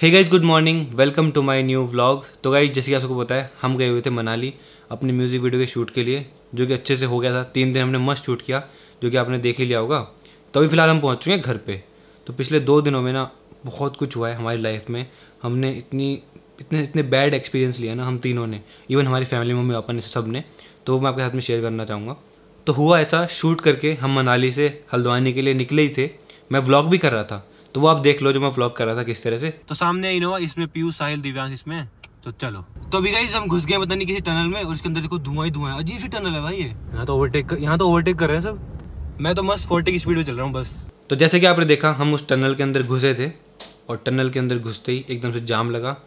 Hey guys, good morning, welcome to my new vlog. तो guys, जैसे कि आप सबको पता है, हम गए हुए थे मनाली अपनी म्यूज़िक वीडियो के शूट के लिए, जो कि अच्छे से हो गया था। 3 दिन हमने मस्त शूट किया, जो कि आपने देख ही लिया होगा। तो अभी फ़िलहाल हम पहुंच चुके हैं घर पे। तो पिछले 2 दिनों में ना बहुत कुछ हुआ है हमारी लाइफ में। हमने इतने बैड एक्सपीरियंस लिया ना हम तीनों ने, इवन हमारी फैमिली, मम्मी पापा ने, सब ने। तो मैं आपके साथ में शेयर करना चाहूँगा। तो हुआ ऐसा, शूट करके हम मनाली से हल्द्वानी के लिए निकले ही थे। मैं व्लॉग भी कर रहा था, तो वो आप देख लो जो मैं व्लॉग कर रहा था किस तरह से। तो सामने इनोवा, इसमें पीयूष, साहिल, दिव्यांश इसमें। तो चलो, तो अभी गाइस हम घुस गए पता नहीं किसी टनल में, और इसके अंदर देखो धुआं ही धुआं है। अजीब सी टनल है भाई ये। यहाँ तो ओवरटेक कर रहे हैं सब। मैं तो मस्त 40 की स्पीड में चल रहा हूँ बस। तो जैसे कि आपने देखा, हम उस टनल के अंदर घुसे थे, और टनल के अंदर घुसते ही एकदम से जाम लगा।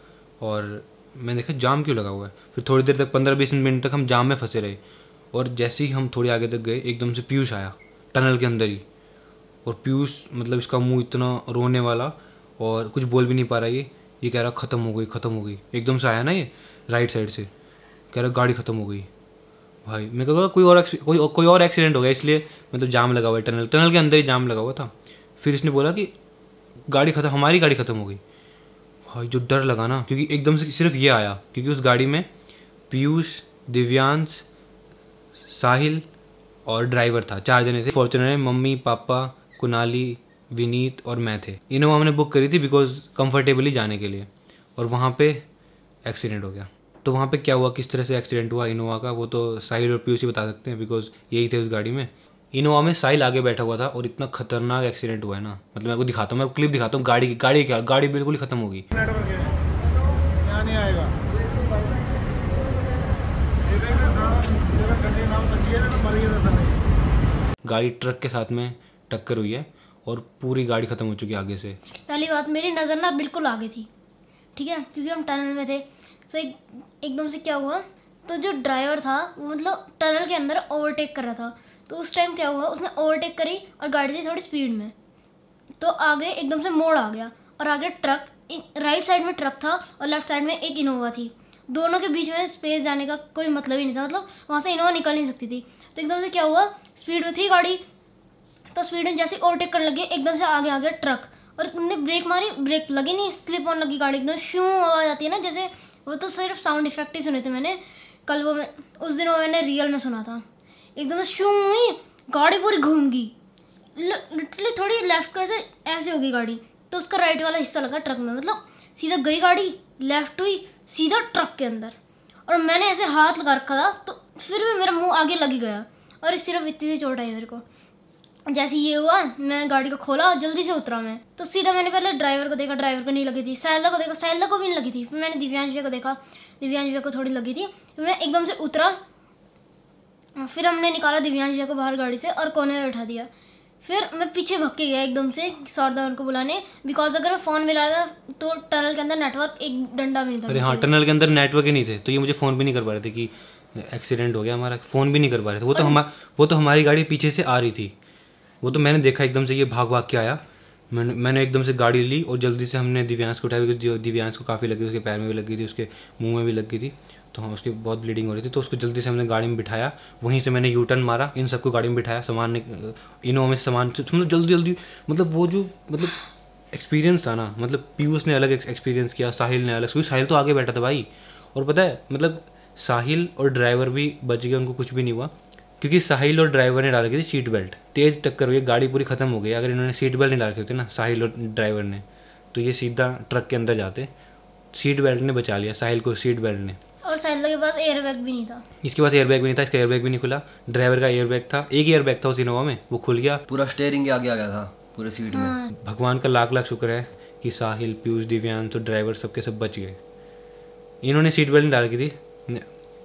और मैंने देखा जाम क्यों लगा हुआ है। फिर थोड़ी देर तक 15-20 मिनट तक हम जाम में फंसे रहे। और जैसे ही हम थोड़ी आगे तक गए, एकदम से पीयूष आया टनल के अंदर ही। और पीयूष मतलब इसका मुंह इतना रोने वाला, और कुछ बोल भी नहीं पा रहा। ये कह रहा ख़त्म हो गई। एकदम से आया ना ये राइट साइड से, कह रहा गाड़ी ख़त्म हो गई। भाई मैं कहूँगा कोई और एक्सीडेंट हो गया, इसलिए मतलब जाम लगा हुआ है। टनल के अंदर ही जाम लगा हुआ था। फिर इसने बोला कि हमारी गाड़ी ख़त्म हो गई। भाई जो डर लगा ना, क्योंकि एकदम से सिर्फ ये आया, क्योंकि उस गाड़ी में पीयूष, दिव्यांश, साहिल और ड्राइवर था। 4 जने थे। फॉर्च्यूनर में मम्मी पापा, कुनाली, विनीत और मैं थे। इनोवा हमने बुक करी थी बिकॉज कंफर्टेबली जाने के लिए। और वहाँ पे एक्सीडेंट हो गया। तो वहाँ पे क्या हुआ, किस तरह से एक्सीडेंट हुआ इनोवा का, वो तो साहिल और पीयूष ही बता सकते हैं, बिकॉज यही थे उस गाड़ी में। इनोवा में साहिल आगे बैठा हुआ था, और इतना खतरनाक एक्सीडेंट हुआ है ना, मतलब मैं आपको दिखाता हूँ, मैं क्लिप दिखाता हूँ गाड़ी की। गाड़ी बिल्कुल ही खत्म होगी। गाड़ी ट्रक के साथ में टक्कर हुई है, और पूरी गाड़ी खत्म हो चुकी है आगे से। पहली बात, मेरी नज़र ना बिल्कुल आगे थी, ठीक है, क्योंकि हम टनल में थे। तो एकदम से क्या हुआ, तो जो ड्राइवर था वो मतलब टनल के अंदर ओवरटेक कर रहा था। तो उस टाइम क्या हुआ, उसने ओवरटेक करी और गाड़ी थी थोड़ी स्पीड में, तो आगे एकदम से मोड़ आ गया। और आगे ट्रक, राइट साइड में ट्रक था और लेफ्ट साइड में एक इनोवा थी। दोनों के बीच में स्पेस जाने का कोई मतलब ही नहीं था, मतलब वहाँ से इनोवा निकल नहीं सकती थी। तो एकदम से क्या हुआ, स्पीड में थी गाड़ी, तो स्पीड में जैसे ओवरटेक करने लगी, एकदम से आगे आ गया ट्रक। और उनने ब्रेक मारी, ब्रेक लगी नहीं, स्लिप ऑन लगी गाड़ी, एकदम शू आवाज़ आती है ना जैसे। वो तो सिर्फ साउंड इफेक्ट ही सुने थे मैंने कल, उस दिन वो मैंने रियल में सुना था। एकदम से शू हुई, गाड़ी पूरी घूम गई, लिटरली थोड़ी लेफ्ट को ऐसे हो गई गाड़ी। तो उसका राइट वाला हिस्सा लगा ट्रक में, मतलब सीधा गई गाड़ी, लेफ्ट हुई, सीधा ट्रक के अंदर। और मैंने ऐसे हाथ लगा रखा था, तो फिर भी मेरा मुंह आगे लग गया, और सिर्फ इतनी सी चोट आई मेरे को। जैसे ये हुआ, मैं गाड़ी को खोला, जल्दी से उतरा मैं, तो सीधा मैंने पहले ड्राइवर को देखा, ड्राइवर को नहीं लगी थी। साहिल को देखा, साहिल को भी नहीं लगी थी। फिर मैंने दिव्यांश भैया को देखा, दिव्यांश भैया को थोड़ी लगी थी। फिर मैं एकदम से उतरा, फिर हमने निकाला दिव्यांश भैया को बाहर गाड़ी से और कोने में बैठा दिया। फिर मैं पीछे भग के गया एकदम से सौरदार को बुलाने, बिकॉज अगर मैं फ़ोन मिला रहा था तो टनल के अंदर नेटवर्क एक डंडा भी नहीं था। अरे हाँ, टनल के अंदर नेटवर्क ही नहीं थे, तो ये मुझे फ़ोन भी नहीं कर पा रहे थे कि एक्सीडेंट हो गया हमारा। फ़ोन भी नहीं कर पा रहे थे। वो तो हमारी गाड़ी पीछे से आ रही थी। वो तो मैंने देखा एकदम से ये भाग के आया। मैंने एकदम से गाड़ी ली, और जल्दी से हमने दिव्यांश को उठाया, क्योंकि दिव्यांश को काफ़ी लगी, उसके पैर में भी लगी थी, उसके मुंह में भी लगी थी। तो हाँ, उसकी बहुत ब्लीडिंग हो रही थी। तो उसको जल्दी से हमने गाड़ी में बिठाया। वहीं से मैंने यू टर्न मारा, इन सबको गाड़ी में बिठाया, सामान इनोवा में सामान मतलब जल्दी मतलब वो जो मतलब एक्सपीरियंस था ना, मतलब पीयूष ने अलग एक्सपीरियंस किया, साहिल ने अलग, क्योंकि साहिल तो आगे बैठा था भाई। और पता है मतलब साहिल और ड्राइवर भी बच गए, उनको कुछ भी नहीं हुआ, क्योंकि साहिल और ड्राइवर ने डाल रखी थी सीट बेल्ट। तेज़ टक्कर हुई, गाड़ी पूरी खत्म हो गई। अगर इन्होंने सीट बेल्ट नहीं डाल रखी थी ना, साहिल और ड्राइवर ने, तो ये सीधा ट्रक के अंदर जाते। सीट बेल्ट ने बचा लिया साहिल को, सीट बेल्ट ने। और साहिल के पास एयरबैग भी नहीं था। इसके पास एयरबैग भी नहीं था, इसका एयरबैग भी नहीं खुला। ड्राइवर का एयरबैग था, एक ही एयरबैग था उस इनोवा में, वो खुल गया। पूरा स्टेयरिंग के आगे आ गया था पूरे सीट में। भगवान का लाख लाख शुक्र है कि साहिल, पीयूष, दिव्यांश और ड्राइवर सबके सब बच गए। इन्होंने सीट बेल्ट नहीं डाल रखी थी,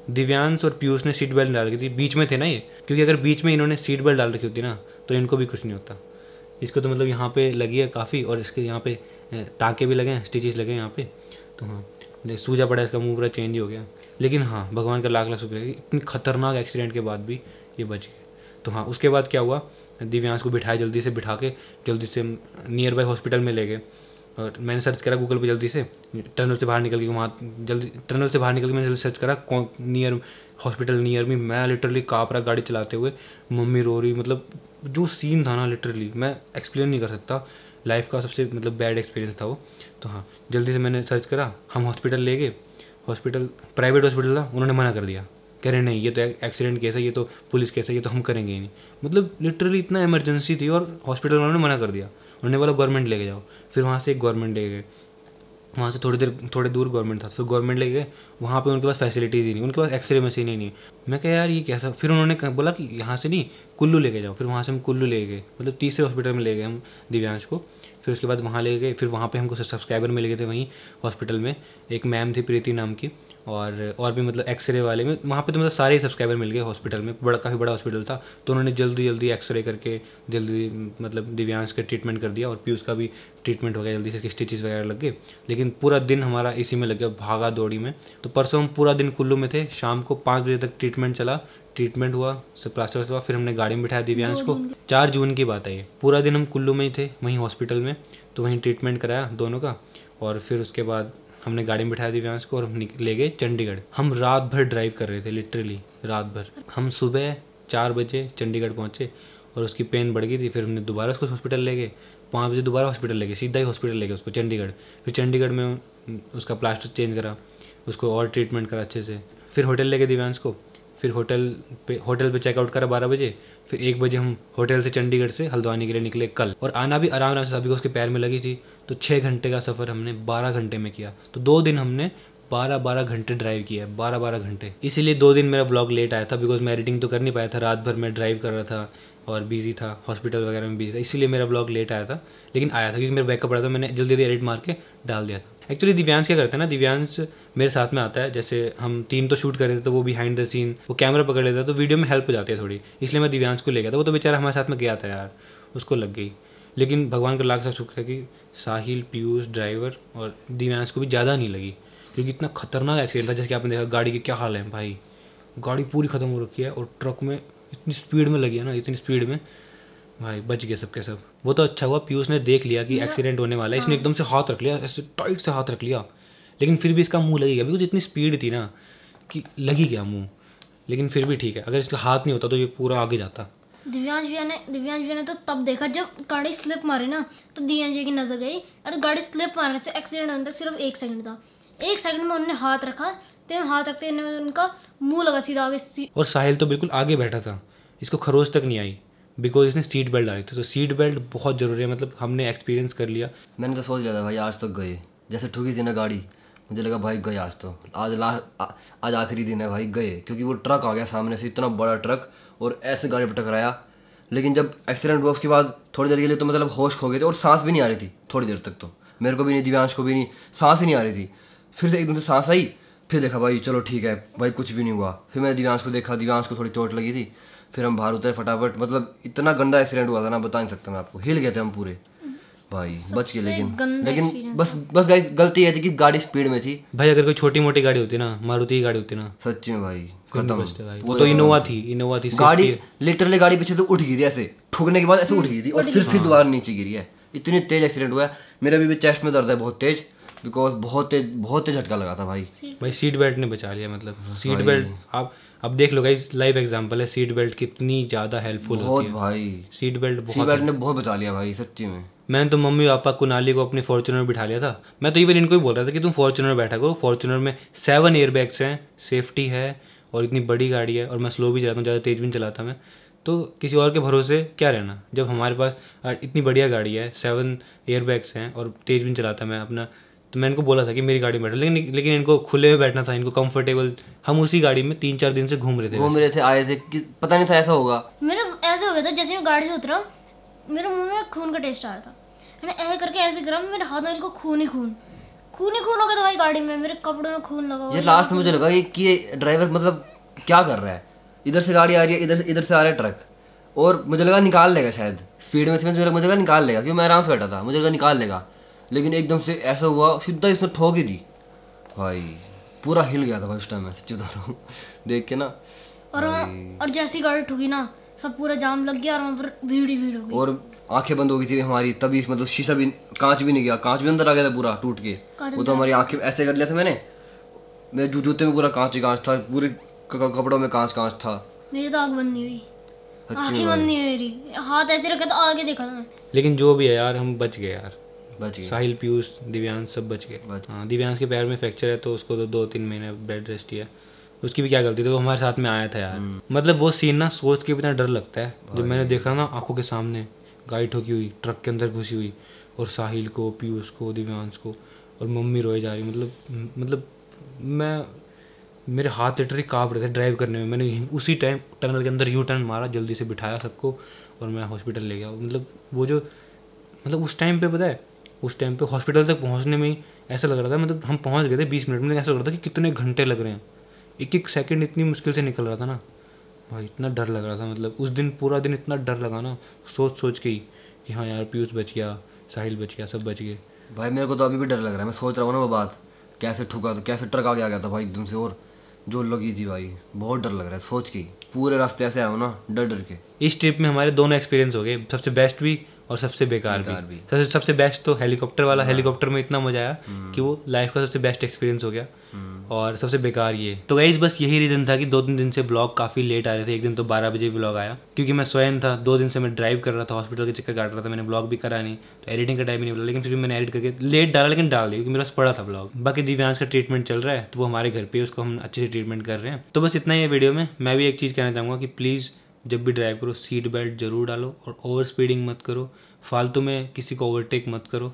दिव्यांश और पीयूष ने सीट बेल्ट डाल रखी थी। बीच में थे ना ये, क्योंकि अगर बीच में इन्होंने सीट बेल्ट डाल रखी होती ना, तो इनको भी कुछ नहीं होता। इसको तो मतलब यहाँ पे लगी है काफ़ी, और इसके यहाँ पे टाँके भी लगे हैं, स्टिचेस लगे हैं यहाँ पे। तो हाँ, सूजा पड़ा, इसका मुंह पूरा चेंज ही हो गया। लेकिन हाँ, भगवान का लाख लाख शुक्र है, इतनी खतरनाक एक्सीडेंट के बाद भी ये बच गए। तो हाँ, उसके बाद क्या हुआ, दिव्यांश को बिठाया, जल्दी से नियर बाई हॉस्पिटल में ले गए। और मैंने सर्च करा गूगल पे, जल्दी से टनल से बाहर निकल के मैंने जल्दी सर्च करा नियर हॉस्पिटल नियर में। मैं लिटरली काँप रहा गाड़ी चलाते हुए, मम्मी रो रही, मतलब जो सीन था ना लिटरली मैं एक्सप्लेन नहीं कर सकता। लाइफ का सबसे मतलब बैड एक्सपीरियंस था वो। तो हाँ, जल्दी से मैंने सर्च करा, हम हॉस्पिटल ले गए। हॉस्पिटल प्राइवेट हॉस्पिटल था, उन्होंने मना कर दिया, कह रहे नहीं ये तो एक्सीडेंट केस है, ये तो पुलिस केस है, ये तो हम करेंगे ही नहीं। मतलब लिटरली इतना इमरजेंसी थी और हॉस्पिटल वालों ने मना कर दिया। उन्होंने बोला गवर्नमेंट लेके जाओ। फिर वहाँ से एक गवर्नमेंट ले गए, वहाँ से थोड़े दूर गवर्नमेंट था, फिर गवर्नमेंट ले गए। वहाँ पे उनके पास फैसिलिटीज़ ही नहीं, उनके पास एक्सरे मशीन ही नहीं। मैं कहा यार ये कैसा। फिर उन्होंने बोला कि यहाँ से नहीं कुल्लू लेके जाओ। फिर वहाँ से हम कुल्लू ले गए, मतलब तीसरे हॉस्पिटल में ले गए हम दिव्यांश को। फिर उसके बाद वहाँ ले गए, फिर वहाँ पे हमको सब्सक्राइबर मिल गए थे वहीं हॉस्पिटल में। एक मैम थी प्रीति नाम की, और भी मतलब एक्सरे वाले में वहाँ पे तो मतलब सारे सब्सक्राइबर मिल गए हॉस्पिटल में। काफ़ी बड़ा हॉस्पिटल था, तो उन्होंने जल्दी एक्सरे करके जल्दी मतलब दिव्यांश का ट्रीटमेंट कर दिया, और पीयूष का भी ट्रीटमेंट हो गया जल्दी से, स्टिचेस वगैरह लग गए। लेकिन पूरा दिन हमारा इसी में लग गया, भागा दौड़ी में। तो परसों हम पूरा दिन कुल्लू में थे, शाम को 5 बजे तक ट्रीटमेंट चला, ट्रीटमेंट हुआ, सब प्लास्टर हुआ। फिर हमने गाड़ी में बिठाया दिव्यांश को। 4 जून की बात है ये। पूरा दिन हम कुल्लू में ही थे, वहीं हॉस्पिटल में, तो वहीं ट्रीटमेंट कराया दोनों का। और फिर उसके बाद हमने गाड़ी में बिठाया दिव्यांश को और हम ले गए चंडीगढ़। हम रात भर ड्राइव कर रहे थे, लिटरली रात भर। हम सुबह 4 बजे चंडीगढ़ पहुँचे और उसकी पेन बढ़ गई थी। फिर हमने दोबारा उसको हॉस्पिटल ले गए, 5 बजे दोबारा हॉस्पिटल ले गए, सीधा ही हॉस्पिटल ले गए उसको चंडीगढ़। फिर चंडीगढ़ में उसका प्लास्टर चेंज करा, उसको और ट्रीटमेंट करा अच्छे से। फिर होटल ले गए दिव्यांश को। फिर होटल पे चेकआउट करा 12 बजे। फिर 1 बजे हम होटल से चंडीगढ़ से हल्द्वानी के लिए निकले कल। और आना भी आराम से, सभी को उसके पैर में लगी थी। तो 6 घंटे का सफ़र हमने 12 घंटे में किया। तो 2 दिन हमने 12 घंटे ड्राइव किया है, 12 घंटे। इसीलिए 2 दिन मेरा ब्लॉग लेट आया था, बिकॉज मैं एडिटिंग तो कर नहीं पाया था, रात भर मैं ड्राइव कर रहा था और बिजी था, हॉस्पिटल वगैरह में बिजी था, इसीलिए मेरा ब्लॉग लेट आया था। लेकिन आया था क्योंकि मेरा बैकअप पड़ा था, मैंने जल्दी एडिट मार के डाल दिया था। एक्चुअली दिव्यांश क्या करते हैं ना, दिव्यांश मेरे साथ में आता है। जैसे हम 3 तो शूट कर रहे थे, तो वो बिहाइंड द सीन वो कैमरा पकड़ लेता है, तो वीडियो में हेल्प हो जाती है थोड़ी, इसलिए मैं दिव्यांश को ले गया था। वो तो बेचारा हमारे साथ में गया था यार, उसको लग गई। लेकिन भगवान का लाख सा शुक्र है कि साहिल, पीयूष, ड्राइवर और दिव्यांश को भी ज़्यादा नहीं लगी, क्योंकि इतना खतरनाक एक्सीडेंट था। जैसे कि आपने देखा गाड़ी के क्या हाल है भाई, गाड़ी पूरी ख़त्म हो रखी है और ट्रक में इतनी स्पीड में लगी है ना, इतनी स्पीड में भाई बच गए सबके सब। वो तो अच्छा हुआ पीयूष ने देख लिया कि एक्सीडेंट होने वाला है, इसने एकदम से हाथ रख लिया, ऐसे टाइट से हाथ रख लिया। लेकिन फिर भी इसका मुंह लगी गया, बिकॉज इतनी स्पीड थी ना कि लगी गया मुंह। लेकिन फिर भी ठीक है, अगर इसका हाथ नहीं होता तो ये पूरा आगे जाता। दिव्यांश भैया ने तो तब देखा जब गाड़ी स्लिप मारी ना, तो दिव्यांश भैया की नजर गई। और गाड़ी स्लिप मारने से एक्सीडेंट होने तक सिर्फ 1 सेकंड था। 1 सेकंड में उन्होंने हाथ रखा, तो हाथ रखते उनका मुंह लगा सीधा आगे। और साहिल तो बिल्कुल आगे बैठा था, इसको खरोच तक नहीं आई, बिकॉज इसने सीट बेल्ट डाली थी। तो सीट बेल्ट बहुत ज़रूरी है, मतलब हमने एक्सपीरियंस कर लिया। मैंने तो सोच लिया था भाई आज तक गए, जैसे ठुकी थी ना गाड़ी, मुझे लगा भाई गए आज तो, आज आखिरी दिन है भाई गए। क्योंकि वो ट्रक आ गया सामने से, इतना बड़ा ट्रक, और ऐसे गाड़ी पर टकराया। लेकिन जब एक्सीडेंट हुआ उसके बाद थोड़ी देर के लिए तो मतलब होश खो गए थे, और सांस भी नहीं आ रही थी थोड़ी देर तक। तो मेरे को भी नहीं, दिव्यांश को भी नहीं, सांस ही नहीं आ रही थी। फिर से एकदम से सांस आई, फिर देखा भाई चलो ठीक है भाई कुछ भी नहीं हुआ। फिर मैंने दिव्यांश को देखा, दिव्यांश को थोड़ी चोट लगी थी। फिर हम बाहर उतरे फटाफट, मतलब इतना गंदा एक्सीडेंट हुआ था ना, बता नहीं सकता मैं आपको, हिल गए थे हम पूरे भाई, बच गए। लेकिन बस गाइस गलती ये थी कि गाड़ी स्पीड में थी भाई। अगर कोई छोटी मोटी गाड़ी होती ना, मारुति की गाड़ी होती ना, सच्ची में भाई खत्म। वो तो इनोवा थी गाड़ी, लिटरली गाड़ी पीछे तो उठ गई थी, ऐसे ठुकने के बाद ऐसे उठ गई थी, और फिर दोबारा नीचे गिरी है। इतनी तेज एक्सीडेंट हुआ है। मेरा भी चेस्ट में दर्द है बहुत तेज, बिकॉज बहुत तेज झटका लगा था भाई। सीट बेल्ट ने बचा लिया, मतलब सीट बेल्ट आप अब देख लो गाइस, लाइव एग्जांपल है, सीट बेल्ट कितनी ज़्यादा हेल्पफुल होती है भाई। सीट बेल्ट ने बहुत बचा लिया भाई सच्ची में। मैंने तो मम्मी पापा कुनाली को अपने फॉर्च्यूनर में बिठा लिया था। मैं तो इवन इनको ही बोल रहा था कि तुम फॉर्च्यूनर में बैठा करो, फॉर्च्यूनर में 7 एयरबैग्स हैं, सेफ्टी है, और इतनी बड़ी गाड़ी है, और मैं स्लो भी चलाता हूँ, ज़्यादा तेज़ भी नहीं चलाता मैं। तो किसी और के भरोसे क्या रहना, जब हमारे पास इतनी बढ़िया गाड़ी है, 7 एयरबैग्स हैं, और तेज़ भी नहीं चलाता मैं अपना। तो मैं इनको बोला था कि मेरी गाड़ी में बैठो, लेकिन इनको खुले में बैठना था, इनको कंफर्टेबल। हम उसी गाड़ी में 3-4 दिन से घूम रहे थे, आए थे कि पता नहीं था ऐसा होगा। मेरा ऐसा हो गया था, जैसे मैं गाड़ी से उतरा मेरे मुंह में खून का टेस्ट आ रहा था। मैंने ऐसे करके ऐसे करा, मेरे हाथ में खून ही खून हो गया था भाई। गाड़ी में मेरे कपड़ों में खून लगा हुआ। ये लास्ट में मुझे लगा कि ड्राइवर मतलब क्या कर रहा है, इधर से गाड़ी आ रही है, इधर से आ रहा है ट्रक, और मुझे लगा निकाल लेगा शायद, स्पीड में थी, मुझे लगा निकाल लेगा, क्योंकि मैं आराम से बैठा था, मुझे लगा निकाल लेगा। लेकिन एकदम से ऐसा हुआ, सीधा इसमें ठोक ही दी भाई, पूरा हिल गया था भाई उस टाइम में, सच्ची बता रहा हूँ देख के ना। और जैसी गाड़ी ठुकी ना, सब पूरा जाम लग गया, और वहाँ पर भीड़ हो गई, और आंखें बंद हो गई थी हमारी तभी, मतलब शीशा भी, कांच भी नहीं गया, कांच भी अंदर आ गया था पूरा टूट के। वो तो हमारी आंखें ऐसे कर लिया था मैंने, मेरे जूते में पूरा कांच ही कांच था, पूरे कपड़ों में कांच था। मेरी तो आँख बंद नहीं हुई। आंखें बंद नहीं हुई मेरी, हाथ ऐसे रखा था, आगे देखा था मैं। लेकिन जो भी है यार, हम बच गए यार, बच गए। साहिल, पीयूष, दिव्यांश सब बच गए। हाँ, दिव्यांश के पैर में फ्रैक्चर है तो उसको तो 2-3 महीने बेड रेस्ट किया। उसकी भी क्या गलती थी, वो हमारे साथ में आया था यार। मतलब वो सीन ना सोच के भी इतना डर लगता है। जब मैंने देखा ना आंखों के सामने गाड़ी ठोकी हुई, ट्रक के अंदर घुसी हुई, और साहिल को, पीयूष को, दिव्यांश को, और मम्मी रोए जा रही। मतलब मैं, मेरे हाथ लिटरली काँप रहे थे ड्राइव करने में। मैंने उसी टाइम टनल के अंदर यू टर्न मारा, जल्दी से बिठाया सबको और मैं हॉस्पिटल ले गया। मतलब वो जो, मतलब उस टाइम पे पता है, उस टाइम पे हॉस्पिटल तक पहुंचने में ही ऐसा लग रहा था, मतलब हम पहुंच गए थे 20 मिनट में, लेकिन ऐसा लग रहा था कि कितने घंटे लग रहे हैं। एक एक सेकंड इतनी मुश्किल से निकल रहा था ना भाई, इतना डर लग रहा था। मतलब उस दिन पूरा दिन इतना डर लगा ना, सोच सोच के ही कि हाँ यार, पीयूष बच गया, साहिल बच गया, सब बच गए। भाई मेरे को तो अभी भी डर लग रहा है। मैं सोच रहा हूँ ना वो बात, कैसे ठुका था, कैसे ट्रक आगे आ गया था भाई एकदम से, और जो लगी थी भाई, बहुत डर लग रहा है सोच के ही। पूरे रास्ते ऐसे आया ना डर डर के। इस ट्रिप में हमारे दोनों एक्सपीरियंस हो गए, सबसे बेस्ट भी और सबसे बेकार भी। सबसे बेस्ट तो हेलीकॉप्टर वाला, हेलीकॉप्टर में इतना मजा आया कि वो लाइफ का सबसे बेस्ट एक्सपीरियंस हो गया। और सबसे बेकार ये तो गाइस, बस यही रीज़न था कि 2-3 दिन से ब्लॉग काफ़ी लेट आ रहे थे। एक दिन तो 12 बजे ब्लॉग आया, क्योंकि मैं स्वयं था, 2 दिन से मैं ड्राइव कर रहा था, हॉस्पिटल के चक्कर काट रहा था, मैंने ब्लॉग भी करा नहीं, तो एडिटिंग का टाइम ही नहीं मिला। लेकिन फिर भी मैंने एडिट करके लेट डाला, लेकिन डाल दिया, क्योंकि मेरा पड़ा था ब्लॉग। बाकी दिव्यांश का ट्रीटमेंट चल रहा है, तो वो हमारे घर पे, उसको हम अच्छे से ट्रीटमेंट कर रहे हैं। तो बस इतना ही है वीडियो में। मैं भी एक चीज़ कहना चाहूँगा कि प्लीज़ जब भी ड्राइव करो सीट बेल्ट जरूर डालो, और ओवर स्पीडिंग मत करो, फालतू में किसी को ओवरटेक मत करो।